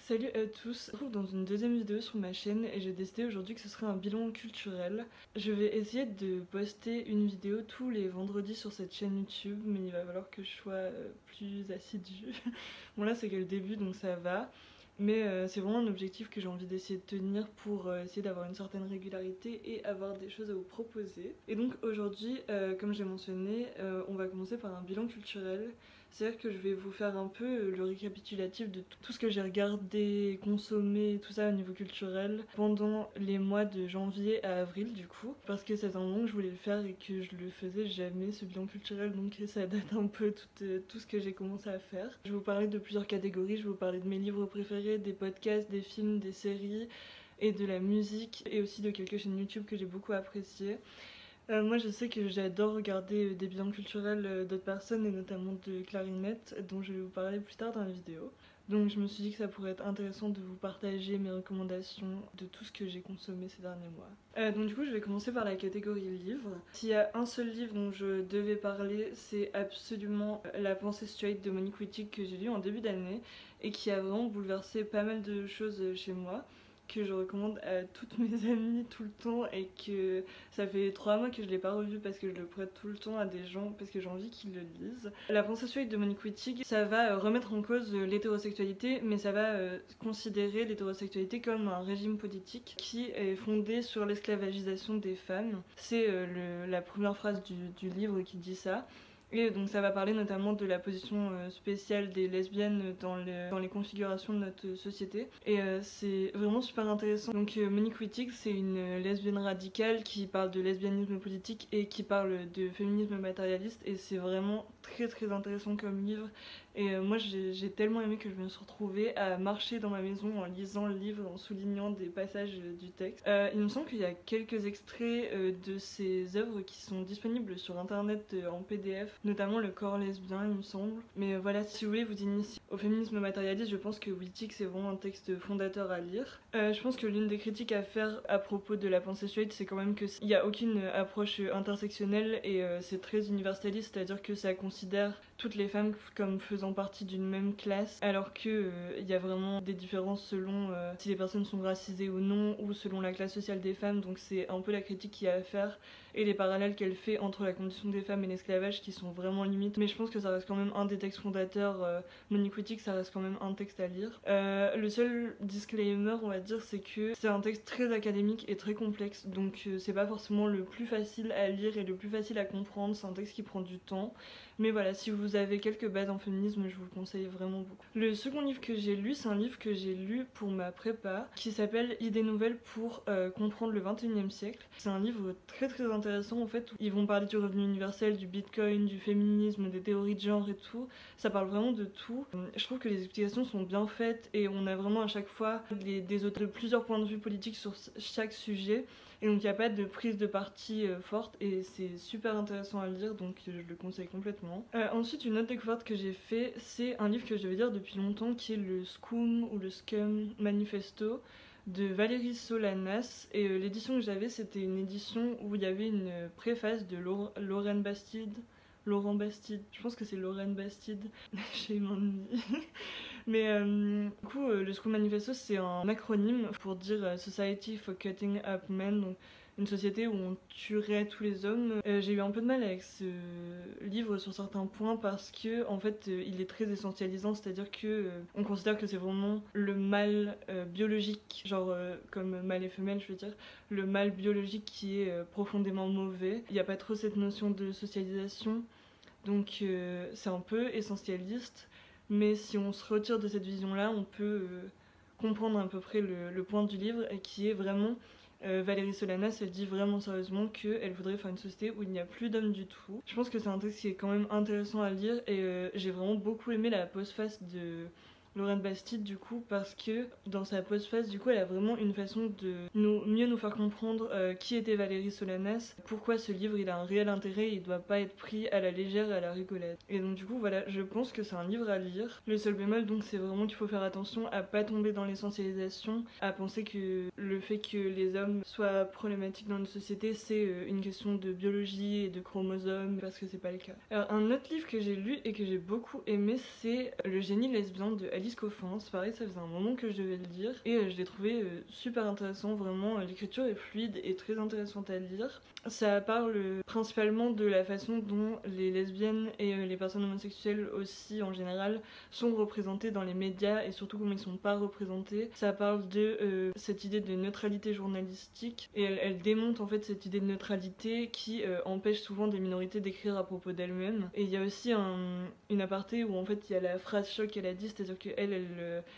Salut à tous, je me retrouve dans une deuxième vidéo sur ma chaîne et j'ai décidé aujourd'hui que ce serait un bilan culturel. Je vais essayer de poster une vidéo tous les vendredis sur cette chaîne YouTube, mais il va falloir que je sois plus assidue. Bon là c'est que le début donc ça va, mais c'est vraiment un objectif que j'ai envie d'essayer de tenir pour essayer d'avoir une certaine régularité et avoir des choses à vous proposer. Et donc aujourd'hui, comme j'ai mentionné, on va commencer par un bilan culturel. C'est-à-dire que je vais vous faire un peu le récapitulatif de tout ce que j'ai regardé, consommé, tout ça au niveau culturel pendant les mois de janvier à avril du coup. Parce que c'est un moment que je voulais le faire et que je le faisais jamais ce bilan culturel, donc ça date un peu tout ce que j'ai commencé à faire. Je vais vous parler de plusieurs catégories, je vais vous parler de mes livres préférés, des podcasts, des films, des séries et de la musique et aussi de quelques chaînes YouTube que j'ai beaucoup appréciées. Moi je sais que j'adore regarder des bilans culturels d'autres personnes et notamment de Clarinette dont je vais vous parler plus tard dans la vidéo. Donc je me suis dit que ça pourrait être intéressant de vous partager mes recommandations de tout ce que j'ai consommé ces derniers mois. Donc du coup je vais commencer par la catégorie livres. S'il y a un seul livre dont je devais parler, c'est absolument La pensée straight de Monique Wittig que j'ai lu en début d'année et qui a vraiment bouleversé pas mal de choses chez moi, que je recommande à toutes mes amies tout le temps et que ça fait 3 mois que je l'ai pas revu parce que je le prête tout le temps à des gens parce que j'ai envie qu'ils le lisent. La pensée straight de Monique Wittig, ça va remettre en cause l'hétérosexualité, mais ça va considérer l'hétérosexualité comme un régime politique qui est fondé sur l'esclavagisation des femmes. C'est la première phrase du livre qui dit ça. Et donc ça va parler notamment de la position spéciale des lesbiennes dans les configurations de notre société. Et c'est vraiment super intéressant. Donc Monique Wittig, c'est une lesbienne radicale qui parle de lesbianisme politique et qui parle de féminisme matérialiste. Et c'est vraiment très intéressant comme livre. Et moi j'ai tellement aimé que je me suis retrouvée à marcher dans ma maison en lisant le livre, en soulignant des passages du texte. Il me semble qu'il y a quelques extraits de ces œuvres qui sont disponibles sur internet en PDF, notamment Le corps lesbien il me semble. Mais voilà, si vous voulez vous initier au féminisme matérialiste, je pense que Wittig c'est vraiment un texte fondateur à lire. Je pense que l'une des critiques à faire à propos de la pensée straight, c'est quand même qu'il n'y a aucune approche intersectionnelle et c'est très universaliste, c'est-à-dire que ça considère toutes les femmes comme faisant partie d'une même classe, alors que il y a vraiment des différences selon si les personnes sont racisées ou non, ou selon la classe sociale des femmes. Donc c'est un peu la critique qu'il y a à faire et les parallèles qu'elle fait entre la condition des femmes et l'esclavage qui sont vraiment limites. Mais je pense que ça reste quand même un des textes fondateurs. Monique Wittig, ça reste quand même un texte à lire. Le seul disclaimer, on va dire, c'est que c'est un texte très académique et très complexe, donc c'est pas forcément le plus facile à lire et le plus facile à comprendre. C'est un texte qui prend du temps. Mais voilà, si vous avez quelques bases en féminisme, je vous le conseille vraiment beaucoup. Le second livre que j'ai lu, c'est un livre que j'ai lu pour ma prépa, qui s'appelle Idées nouvelles pour comprendre le 21e siècle. C'est un livre très intéressant en fait, où ils vont parler du revenu universel, du bitcoin, du féminisme, des théories de genre et tout. Ça parle vraiment de tout. Je trouve que les explications sont bien faites et on a vraiment à chaque fois des auteurs de plusieurs points de vue politiques sur chaque sujet. Et donc il n'y a pas de prise de parti forte et c'est super intéressant à lire, donc je le conseille complètement. Ensuite, une autre découverte que j'ai fait, c'est un livre que je devais lire depuis longtemps qui est le Scum ou le Scum Manifesto de Valérie Solanas. Et l'édition que j'avais, c'était une édition où il y avait une préface de Lorraine Bastide. Laurent Bastide, je pense que c'est Lorraine Bastide, j'ai m'ennuie. Mais du coup, le Scum Manifesto, c'est un acronyme pour dire Society for Cutting Up Men, donc une société où on tuerait tous les hommes. J'ai eu un peu de mal avec ce livre sur certains points parce que en fait il est très essentialisant, c'est-à-dire que on considère que c'est vraiment le mâle biologique, genre comme mâle et femelle je veux dire, le mâle biologique qui est profondément mauvais. Il n'y a pas trop cette notion de socialisation, donc c'est un peu essentialiste. Mais si on se retire de cette vision-là, on peut comprendre à peu près le point du livre, et qui est vraiment Valérie Solanas, elle dit vraiment sérieusement qu'elle voudrait faire une société où il n'y a plus d'hommes du tout. Je pense que c'est un texte qui est quand même intéressant à lire et j'ai vraiment beaucoup aimé la postface de Lorraine Bastide du coup, parce que dans sa postface du coup elle a vraiment une façon de mieux nous faire comprendre qui était Valérie Solanas, pourquoi ce livre il a un réel intérêt, il doit pas être pris à la légère et à la rigolade. Et donc du coup voilà, je pense que c'est un livre à lire. Le seul bémol donc c'est vraiment qu'il faut faire attention à pas tomber dans l'essentialisation, à penser que le fait que les hommes soient problématiques dans notre société c'est une question de biologie et de chromosomes, parce que c'est pas le cas. Alors un autre livre que j'ai lu et que j'ai beaucoup aimé, c'est Le génie lesbien de Alice Alice Coffin. C'est pareil, ça faisait un moment que je devais le lire et je l'ai trouvé super intéressant, vraiment. L'écriture est fluide et très intéressante à lire. Ça parle principalement de la façon dont les lesbiennes et les personnes homosexuelles aussi en général sont représentées dans les médias et surtout comment ils sont pas représentés. Ça parle de cette idée de neutralité journalistique et elle démonte en fait cette idée de neutralité qui empêche souvent des minorités d'écrire à propos d'elles-mêmes. Et il y a aussi une aparté où en fait il y a la phrase choc qu'elle a dit, c'est-à-dire qu'elle,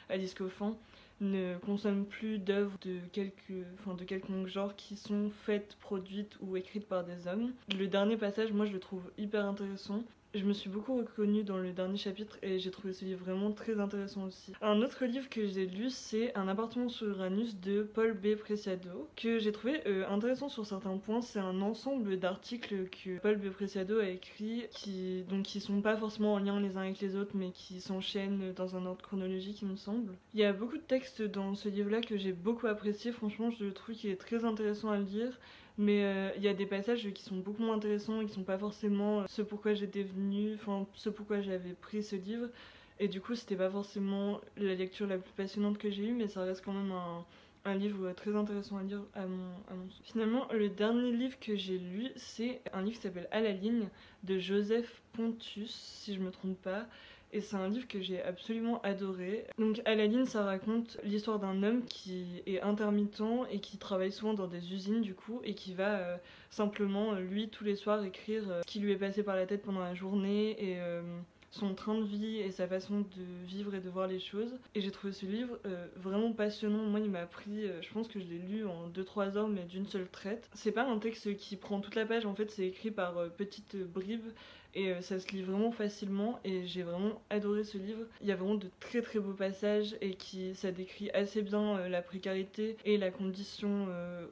Alice Coffin, ne consomme plus d'œuvres de quelconque genre qui sont faites, produites ou écrites par des hommes. Le dernier passage, moi je le trouve hyper intéressant. Je me suis beaucoup reconnue dans le dernier chapitre et j'ai trouvé ce livre vraiment très intéressant aussi. Un autre livre que j'ai lu, c'est Un appartement sur Uranus de Paul B. Preciado, que j'ai trouvé intéressant sur certains points. C'est un ensemble d'articles que Paul B. Preciado a écrit qui sont pas forcément en lien les uns avec les autres mais qui s'enchaînent dans un ordre chronologique, il me semble. Il y a beaucoup de textes dans ce livre-là que j'ai beaucoup apprécié. Franchement, je trouve qu'il est très intéressant à lire. Mais il y a des passages qui sont beaucoup moins intéressants et qui sont pas forcément ce pourquoi j'étais venue, ce pourquoi j'avais pris ce livre. Et du coup, c'était pas forcément la lecture la plus passionnante que j'ai eue, mais ça reste quand même un livre très intéressant à lire à mon sens. Finalement, le dernier livre que j'ai lu, c'est un livre qui s'appelle À la ligne de Joseph Pontus, si je me trompe pas. Et c'est un livre que j'ai absolument adoré. Donc À la ligne, ça raconte l'histoire d'un homme qui est intermittent et qui travaille souvent dans des usines du coup et qui va simplement lui tous les soirs écrire ce qui lui est passé par la tête pendant la journée et son train de vie et sa façon de vivre et de voir les choses. Et j'ai trouvé ce livre vraiment passionnant. Moi il m'a pris, je pense que je l'ai lu en 2-3 heures mais d'une seule traite. C'est pas un texte qui prend toute la page, en fait c'est écrit par petites bribes. Et ça se lit vraiment facilement et j'ai vraiment adoré ce livre. Il y a vraiment de très très beaux passages et ça décrit assez bien la précarité et la condition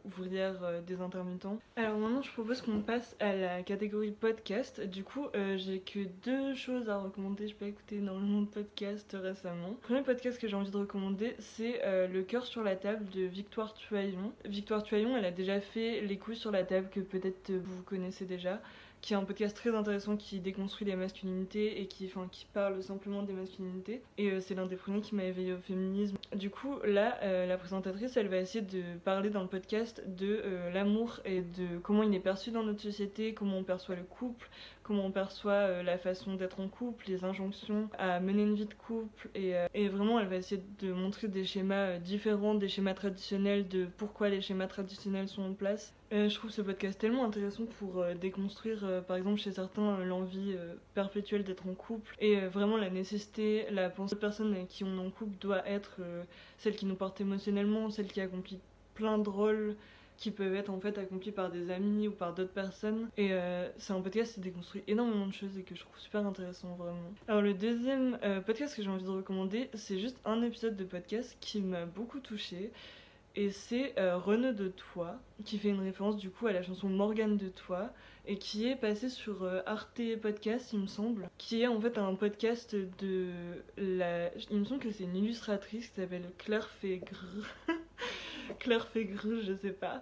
ouvrière des intermittents. Alors maintenant je propose qu'on passe à la catégorie podcast. Du coup j'ai que 2 choses à recommander. Je n'ai pas écouté énormément de podcasts récemment. Le premier podcast que j'ai envie de recommander c'est Le cœur sur la table de Victoire Tuaillon. Victoire Tuaillon elle a déjà fait Les couilles sur la table que peut-être vous connaissez déjà, qui est un podcast très intéressant qui déconstruit les masculinités et qui parle simplement des masculinités. Et c'est l'un des premiers qui m'a éveillée au féminisme. Du coup, là, la présentatrice, elle va essayer de parler dans le podcast de l'amour et de comment il est perçu dans notre société, comment on perçoit le couple, comment on perçoit la façon d'être en couple, les injonctions à mener une vie de couple. Et vraiment, elle va essayer de montrer des schémas différents, des schémas traditionnels, de pourquoi les schémas traditionnels sont en place. Je trouve ce podcast tellement intéressant pour déconstruire, par exemple chez certains, l'envie perpétuelle d'être en couple et vraiment la nécessité, la pensée de personnes avec qui on est en couple doit être celle qui nous porte émotionnellement, celle qui accomplit plein de rôles qui peuvent être en fait accomplis par des amis ou par d'autres personnes. Et c'est un podcast qui déconstruit énormément de choses et que je trouve super intéressant vraiment. Alors le deuxième podcast que j'ai envie de recommander, c'est juste un épisode de podcast qui m'a beaucoup touchée. Et c'est Renaud de Toi, qui fait une référence du coup à la chanson Morgane de Toi, et qui est passé sur Arte Podcast, il me semble, qui est en fait un podcast de il me semble que c'est une illustratrice qui s'appelle Claire Fégre, Claire Fégre, je sais pas,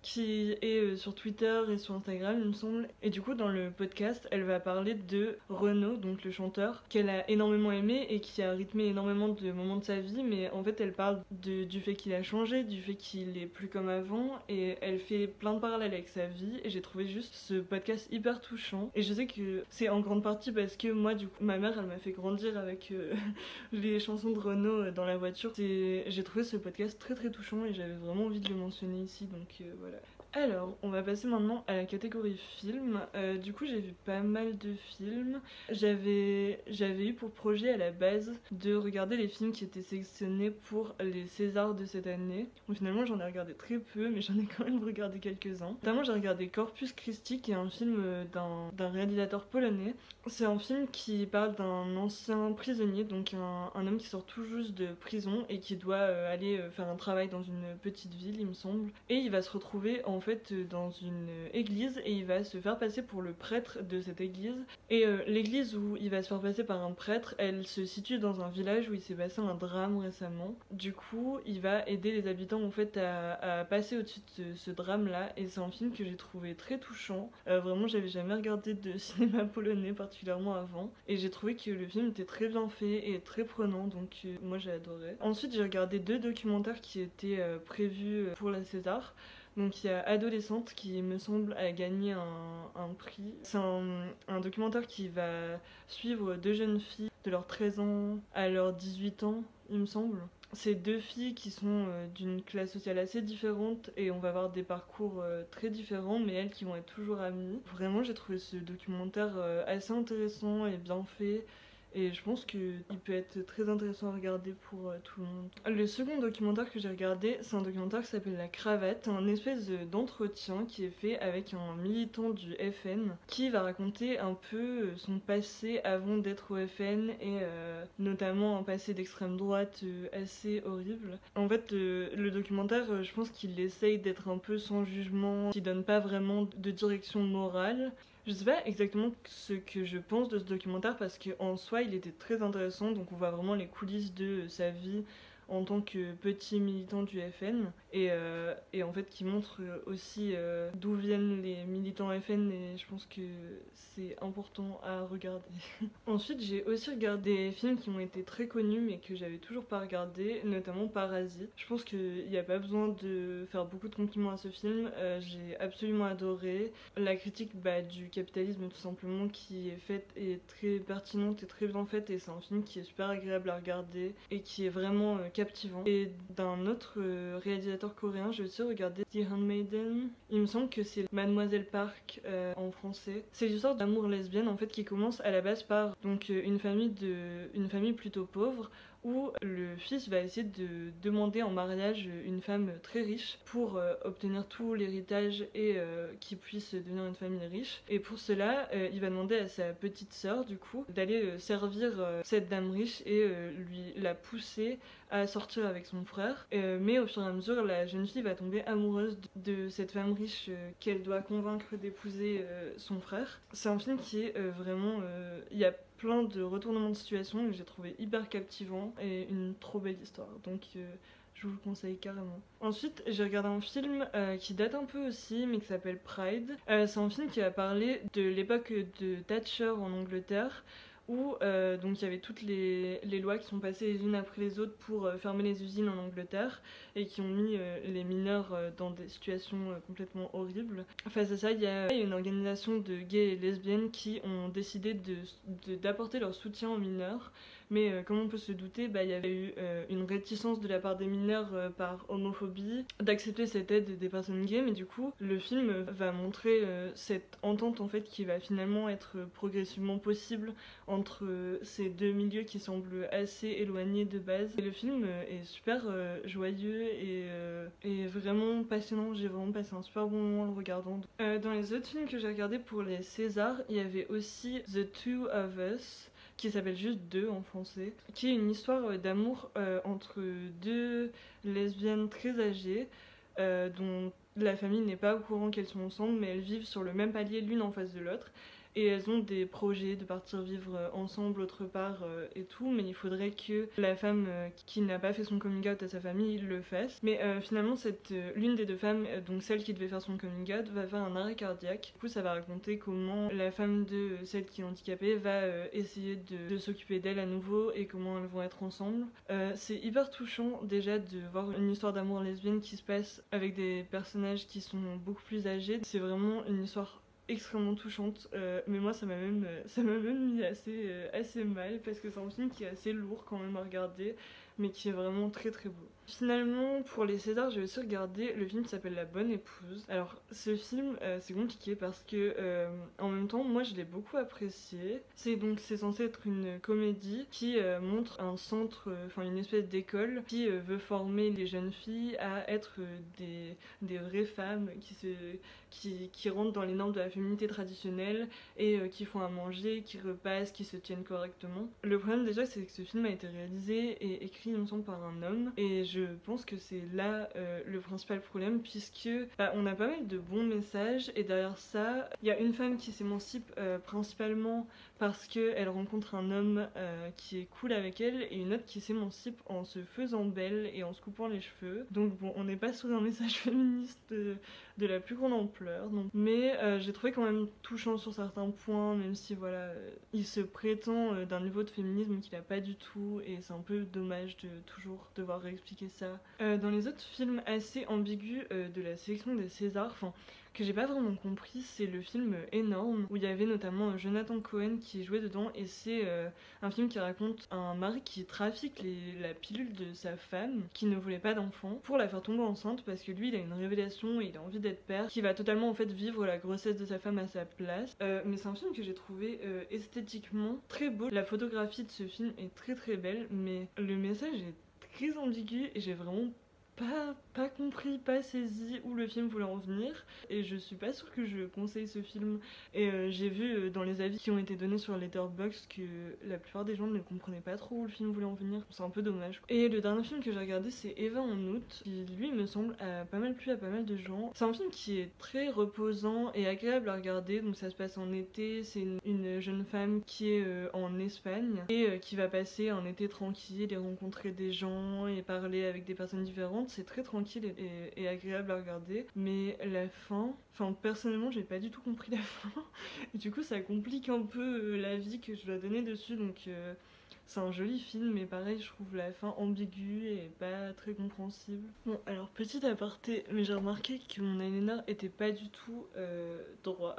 qui est sur Twitter et sur Instagram, il me semble. Et du coup, dans le podcast, elle va parler de Renaud, donc le chanteur, qu'elle a énormément aimé et qui a rythmé énormément de moments de sa vie. Mais en fait, elle parle du fait qu'il a changé, du fait qu'il est plus comme avant. Et elle fait plein de parallèles avec sa vie. Et j'ai trouvé juste ce podcast hyper touchant. Et je sais que c'est en grande partie parce que moi, du coup, ma mère, elle m'a fait grandir avec les chansons de Renaud dans la voiture. J'ai trouvé ce podcast très très touchant et j'avais vraiment envie de le mentionner ici. Donc voilà. Alors, on va passer maintenant à la catégorie film. Du coup, j'ai vu pas mal de films. J'avais eu pour projet à la base de regarder les films qui étaient sélectionnés pour les Césars de cette année. Bon, finalement, j'en ai regardé très peu, mais j'en ai quand même regardé quelques-uns. Notamment, j'ai regardé Corpus Christi, qui est un film d'un réalisateur polonais. C'est un film qui parle d'un ancien prisonnier, donc un homme qui sort tout juste de prison et qui doit aller faire un travail dans une petite ville, il me semble. Et il va se retrouver en en fait dans une église et il va se faire passer pour le prêtre de cette église. Et l'église où il va se faire passer par un prêtre, elle se situe dans un village où il s'est passé un drame récemment. Du coup, il va aider les habitants en fait à passer au-dessus de ce drame-là. Et c'est un film que j'ai trouvé très touchant. Vraiment, j'avais jamais regardé de cinéma polonais particulièrement avant. Et j'ai trouvé que le film était très bien fait et très prenant, donc moi j'ai adoré. Ensuite, j'ai regardé 2 documentaires qui étaient prévus pour la César. Donc il y a Adolescente qui me semble a gagné un prix. C'est un documentaire qui va suivre 2 jeunes filles de leurs 13 ans à leurs 18 ans, il me semble. C'est 2 filles qui sont d'une classe sociale assez différente et on va avoir des parcours très différents, mais elles qui vont être toujours amies. Vraiment, j'ai trouvé ce documentaire assez intéressant et bien fait. Et je pense qu'il peut être très intéressant à regarder pour tout le monde. Le second documentaire que j'ai regardé, c'est un documentaire qui s'appelle La Cravate, un espèce d'entretien qui est fait avec un militant du FN qui va raconter un peu son passé avant d'être au FN et notamment un passé d'extrême droite assez horrible. En fait, le documentaire, je pense qu'il essaye d'être un peu sans jugement, qui donne pas vraiment de direction morale. Je sais pas exactement ce que je pense de ce documentaire parce qu'en soi il était très intéressant, donc on voit vraiment les coulisses de sa vie en tant que petit militant du FN et en fait qui montre aussi d'où viennent les militants FN et je pense que c'est important à regarder. Ensuite j'ai aussi regardé des films qui ont été très connus mais que j'avais toujours pas regardé, notamment Parasite. Je pense qu'il n'y a pas besoin de faire beaucoup de compliments à ce film, j'ai absolument adoré. La critique du capitalisme tout simplement qui est faite est très pertinente et très bien faite et c'est un film qui est super agréable à regarder et qui est vraiment captivant. Et d'un autre réalisateur coréen, j'ai aussi regardé The Handmaiden. Il me semble que c'est Mademoiselle Park en français. C'est l'histoire d'amour lesbienne en fait qui commence à la base par donc une famille plutôt pauvre où le fils va essayer de demander en mariage une femme très riche pour obtenir tout l'héritage et qu'il puisse devenir une famille riche. Et pour cela, il va demander à sa petite sœur, du coup, d'aller servir cette dame riche et lui la pousser à sortir avec son frère. Mais au fur et à mesure, la jeune fille va tomber amoureuse de cette femme riche qu'elle doit convaincre d'épouser son frère. C'est un film qui est vraiment... Il y a plein de retournements de situation que j'ai trouvé hyper captivant et une trop belle histoire. Donc je vous le conseille carrément. Ensuite, j'ai regardé un film qui date un peu aussi, mais qui s'appelle Pride. C'est un film qui va parler de l'époque de Thatcher en Angleterre, où donc il y avait toutes les lois qui sont passées les unes après les autres pour fermer les usines en Angleterre et qui ont mis les mineurs dans des situations complètement horribles. Face à ça, il y a une organisation de gays et lesbiennes qui ont décidé d'apporter leur soutien aux mineurs. Mais comme on peut se douter, il y avait eu une réticence de la part des mineurs par homophobie d'accepter cette aide des personnes gays. Mais du coup, le film va montrer cette entente en fait qui va finalement être progressivement possible entre ces deux milieux qui semblent assez éloignés de base. Et le film est super joyeux et vraiment passionnant. J'ai vraiment passé un super bon moment en le regardant. Dans les autres films que j'ai regardés pour les Césars, il y avait aussi The Two of Us, qui s'appelle juste Deux en français, qui est une histoire d'amour entre 2 lesbiennes très âgées dont la famille n'est pas au courant qu'elles sont ensemble, mais elles vivent sur le même palier l'une en face de l'autre. Et elles ont des projets de partir vivre ensemble autre part et tout, mais il faudrait que la femme qui n'a pas fait son coming out à sa famille le fasse. Mais finalement, l'une des 2 femmes, donc celle qui devait faire son coming out, va faire un arrêt cardiaque. Du coup, ça va raconter comment la femme de celle qui est handicapée va essayer de s'occuper d'elle à nouveau et comment elles vont être ensemble. C'est hyper touchant déjà de voir une histoire d'amour lesbienne qui se passe avec des personnages qui sont beaucoup plus âgés. C'est vraiment une histoire extrêmement touchante, mais moi ça m'a même mis assez mal parce que c'est un film qui est assez lourd quand même à regarder mais qui est vraiment très très beau. Finalement, pour les Césars, j'ai aussi regardé le film qui s'appelle La Bonne Épouse. Alors, ce film, c'est compliqué parce que, en même temps, moi je l'ai beaucoup apprécié. C'est censé être une comédie qui montre un centre, une espèce d'école qui veut former les jeunes filles à être des vraies femmes qui rentrent dans les normes de la féminité traditionnelle et qui font à manger, qui repassent, qui se tiennent correctement. Le problème déjà, c'est que ce film a été réalisé et écrit, il me semble, par un homme et je je pense que c'est là le principal problème, puisque on a pas mal de bons messages, et derrière ça, il y a une femme qui s'émancipe principalement parce qu'elle rencontre un homme qui est cool avec elle, et une autre qui s'émancipe en se faisant belle et en se coupant les cheveux. Donc bon, on n'est pas sur un message féministe de la plus grande ampleur, donc. Mais j'ai trouvé quand même touchant sur certains points, même si voilà, il se prétend d'un niveau de féminisme qu'il a pas du tout, et c'est un peu dommage de toujours devoir réexpliquer ça. Dans les autres films assez ambigus de la sélection des Césars, enfin que j'ai pas vraiment compris, c'est le film Énorme, où il y avait notamment Jonathan Cohen qui jouait dedans, et c'est un film qui raconte un mari qui trafique la pilule de sa femme, qui ne voulait pas d'enfant, pour la faire tomber enceinte, parce que lui il a une révélation et il a envie d'être père, qui va totalement en fait vivre la grossesse de sa femme à sa place. Mais c'est un film que j'ai trouvé esthétiquement très beau. La photographie de ce film est très très belle, mais le message est très ambigu et j'ai vraiment pas compris, pas saisi où le film voulait en venir, et je suis pas sûre que je conseille ce film. Et j'ai vu dans les avis qui ont été donnés sur Letterboxd que la plupart des gens ne comprenaient pas trop où le film voulait en venir, c'est un peu dommage. Et le dernier film que j'ai regardé, c'est Eva en août, qui lui me semble a pas mal plu à pas mal de gens. C'est un film qui est très reposant et agréable à regarder, donc ça se passe en été, c'est une jeune femme qui est en Espagne et qui va passer un été tranquille et rencontrer des gens et parler avec des personnes différentes. C'est très tranquille et agréable à regarder, mais la fin, enfin personnellement j'ai pas du tout compris la fin, et du coup ça complique un peu la vie que je dois donner dessus, donc c'est un joli film, mais pareil je trouve la fin ambiguë et pas très compréhensible. Bon alors petit aparté, mais j'ai remarqué que mon eyeliner était pas du tout droit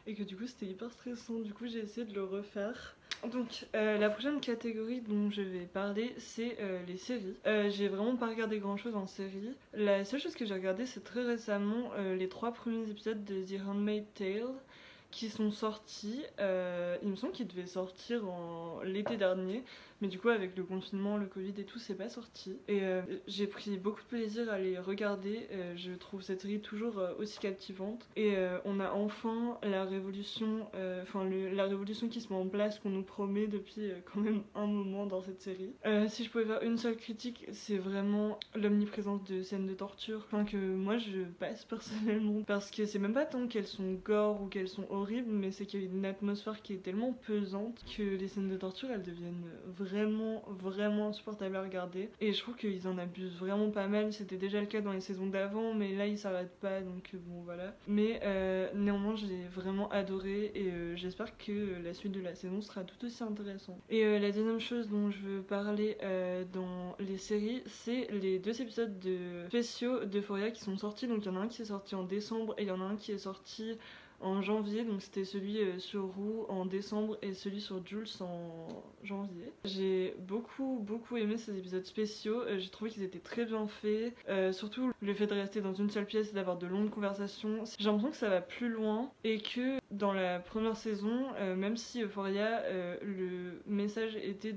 et que du coup c'était hyper stressant, du coup j'ai essayé de le refaire. Donc la prochaine catégorie dont je vais parler, c'est les séries. J'ai vraiment pas regardé grand chose en série. La seule chose que j'ai regardé, c'est très récemment les 3 premiers épisodes de The Handmaid's Tale qui sont sortis. Il me semble qu'ils devaient sortir en l'été dernier, mais du coup avec le confinement, le Covid et tout, c'est pas sorti. Et j'ai pris beaucoup de plaisir à les regarder. Je trouve cette série toujours aussi captivante. Et on a enfin la révolution, la révolution qui se met en place, qu'on nous promet depuis quand même un moment dans cette série. Si je pouvais faire une seule critique, c'est vraiment l'omniprésence de scènes de torture, enfin que moi je passe personnellement, parce que c'est même pas tant qu'elles sont gore ou qu'elles sont horribles, mais c'est qu'il y a une atmosphère qui est tellement pesante que les scènes de torture elles deviennent vraiment insupportables à regarder, et je trouve qu'ils en abusent vraiment pas mal. C'était déjà le cas dans les saisons d'avant, mais là ils s'arrêtent pas, donc bon voilà. Mais néanmoins j'ai vraiment adoré, et j'espère que la suite de la saison sera tout aussi intéressante. Et la deuxième chose dont je veux parler dans les séries, c'est les 2 épisodes spéciaux d'Euphoria qui sont sortis. Donc il y en a un qui est sorti en décembre et il y en a un qui est sorti en janvier, donc c'était celui sur Roux en décembre et celui sur Jules en janvier. J'ai beaucoup aimé ces épisodes spéciaux, j'ai trouvé qu'ils étaient très bien faits, surtout le fait de rester dans une seule pièce et d'avoir de longues conversations. J'ai l'impression que ça va plus loin, et que dans la première saison, même si Euphoria, le message était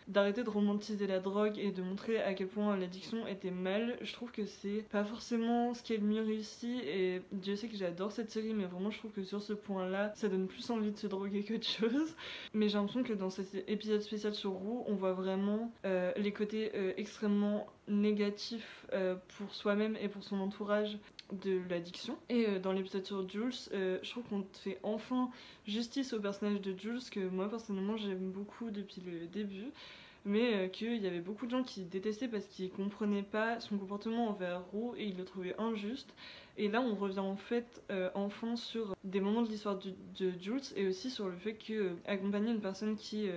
d'arrêter de romantiser la drogue et de montrer à quel point l'addiction était mal, je trouve que c'est pas forcément ce qui est le mieux réussi, et Dieu sait que j'adore cette série, mais vraiment je trouve que sur ce point-là, ça donne plus envie de se droguer qu'autre chose. Mais j'ai l'impression que dans cet épisode spécial sur Roux, on voit vraiment les côtés extrêmement négatifs pour soi-même et pour son entourage de l'addiction. Et dans l'épisode sur Jules, je trouve qu'on fait enfin justice au personnage de Jules, que moi personnellement j'aime beaucoup depuis le début, mais qu'il y avait beaucoup de gens qui détestaient parce qu'ils comprenaient pas son comportement envers Roux et ils le trouvaient injuste. Et là on revient en fait enfin sur des moments de l'histoire de Jules, et aussi sur le fait que accompagner une personne qui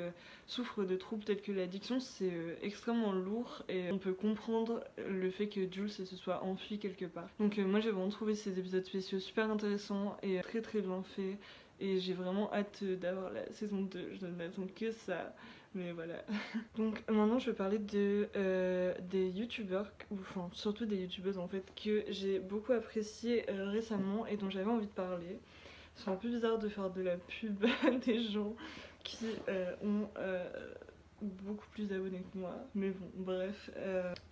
souffre de troubles tels que l'addiction, c'est extrêmement lourd, et on peut comprendre le fait que Jules se soit enfui quelque part. Donc moi j'ai vraiment trouvé ces épisodes spéciaux super intéressants et très bien faits, et j'ai vraiment hâte d'avoir la saison 2, je n'attends que ça. Mais voilà. Donc maintenant je vais parler des youtubeurs, enfin surtout des youtubeuses en fait, que j'ai beaucoup apprécié récemment et dont j'avais envie de parler. C'est un peu bizarre de faire de la pub à des gens qui ont beaucoup plus d'abonnés que moi, mais bon bref.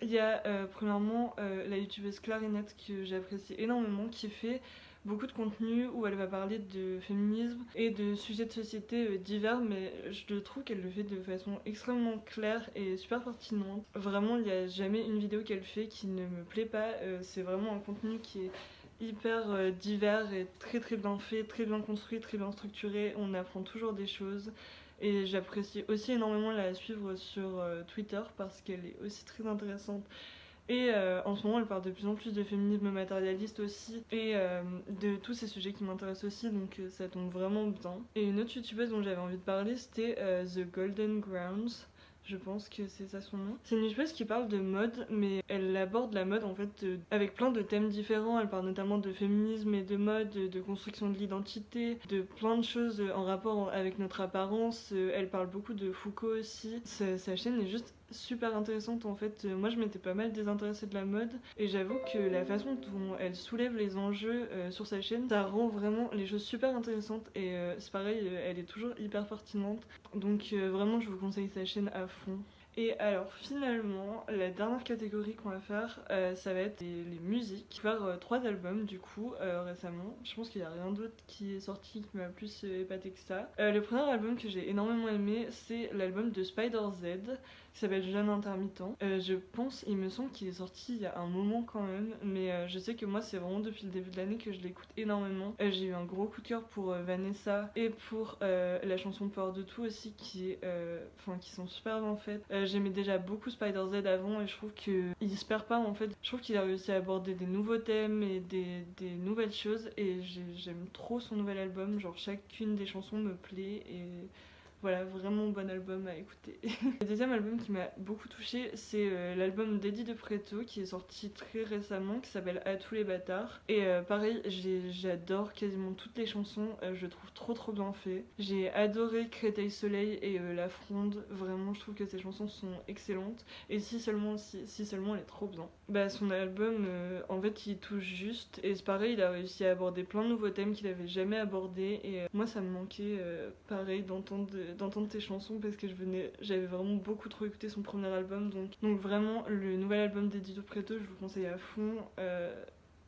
Il y a premièrement la youtubeuse Clarinette que j'apprécie énormément, qui fait beaucoup de contenu où elle va parler de féminisme et de sujets de société divers, mais je trouve qu'elle le fait de façon extrêmement claire et super pertinente. Vraiment, il n'y a jamais une vidéo qu'elle fait qui ne me plaît pas. C'est vraiment un contenu qui est hyper divers et très bien fait, très bien construit, très bien structuré. On apprend toujours des choses. Et j'apprécie aussi énormément la suivre sur Twitter parce qu'elle est aussi très intéressante. Et en ce moment, elle parle de plus en plus de féminisme matérialiste aussi et de tous ces sujets qui m'intéressent aussi, donc ça tombe vraiment bien. Et une autre youtubeuse dont j'avais envie de parler, c'était The Golden Grounds. Je pense que c'est ça son nom. C'est une youtubeuse qui parle de mode, mais elle aborde la mode en fait avec plein de thèmes différents. Elle parle notamment de féminisme et de mode, de construction de l'identité, de plein de choses en rapport avec notre apparence. Elle parle beaucoup de Foucault aussi. Sa chaîne est juste super intéressante en fait. Moi je m'étais pas mal désintéressée de la mode et j'avoue que la façon dont elle soulève les enjeux sur sa chaîne, ça rend vraiment les choses super intéressantes et c'est pareil, elle est toujours hyper pertinente. Donc vraiment je vous conseille sa chaîne à fond. Et alors finalement, la dernière catégorie qu'on va faire, ça va être les musiques. Je vais faire 3 albums du coup récemment. Je pense qu'il n'y a rien d'autre qui est sorti qui m'a plus épaté que ça. Le premier album que j'ai énormément aimé, c'est l'album de Spider Z qui s'appelle Jeune Intermittent. Je pense, il me semble qu'il est sorti il y a un moment quand même, mais je sais que moi c'est vraiment depuis le début de l'année que je l'écoute énormément. J'ai eu un gros coup de cœur pour Vanessa et pour la chanson Peur de tout aussi qui sont super bien faites. J'aimais déjà beaucoup Spider Z avant et je trouve qu'il se perd pas en fait. Je trouve qu'il a réussi à aborder des nouveaux thèmes et des nouvelles choses et j'aime trop son nouvel album. Genre chacune des chansons me plaît et voilà, vraiment bon album à écouter. Le deuxième album qui m'a beaucoup touchée, c'est l'album d'Eddie De Pretto qui est sorti très récemment, qui s'appelle À tous les bâtards. Et pareil, j'adore quasiment toutes les chansons, je le trouve trop bien fait. J'ai adoré Créteil Soleil et La Fronde, vraiment je trouve que ces chansons sont excellentes. Et si seulement elle est trop bien. Bah son album, en fait il touche juste, et c'est pareil, il a réussi à aborder plein de nouveaux thèmes qu'il avait jamais abordés. Et moi ça me manquait pareil d'entendre tes chansons parce que j'avais vraiment beaucoup trop écouté son premier album, donc vraiment le nouvel album d'Eddie De Pretto je vous conseille à fond,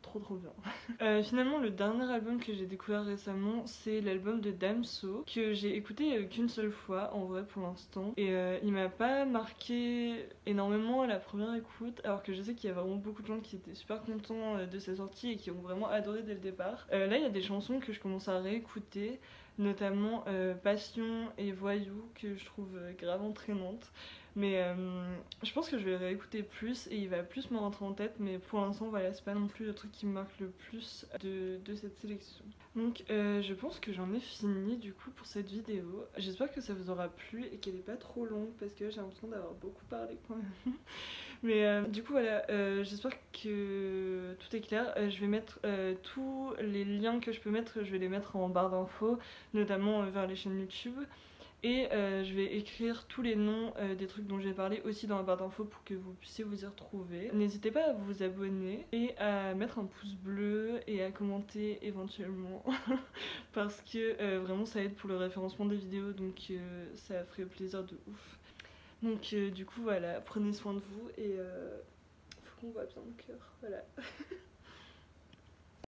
trop bien. Finalement le dernier album que j'ai découvert récemment, c'est l'album de Damso que j'ai écouté qu'une seule fois en vrai pour l'instant, et il m'a pas marqué énormément à la première écoute, alors que je sais qu'il y a vraiment beaucoup de gens qui étaient super contents de sa sortie et qui ont vraiment adoré dès le départ. Là il y a des chansons que je commence à réécouter, notamment Passion et Voyou que je trouve grave entraînante. Mais je pense que je vais réécouter plus et il va plus me rentrer en tête, mais pour l'instant voilà, c'est pas non plus le truc qui me marque le plus de cette sélection. Donc je pense que j'en ai fini du coup pour cette vidéo. J'espère que ça vous aura plu et qu'elle est pas trop longue parce que j'ai l'impression d'avoir beaucoup parlé quand même. Mais du coup voilà, j'espère que tout est clair. Je vais mettre tous les liens que je peux mettre, je vais les mettre en barre d'infos, notamment vers les chaînes YouTube. Et je vais écrire tous les noms des trucs dont j'ai parlé aussi dans la barre d'infos pour que vous puissiez vous y retrouver. N'hésitez pas à vous abonner et à mettre un pouce bleu et à commenter éventuellement parce que vraiment ça aide pour le référencement des vidéos, donc ça ferait plaisir de ouf. Donc du coup voilà, prenez soin de vous et faut qu'on voit bien le cœur, voilà.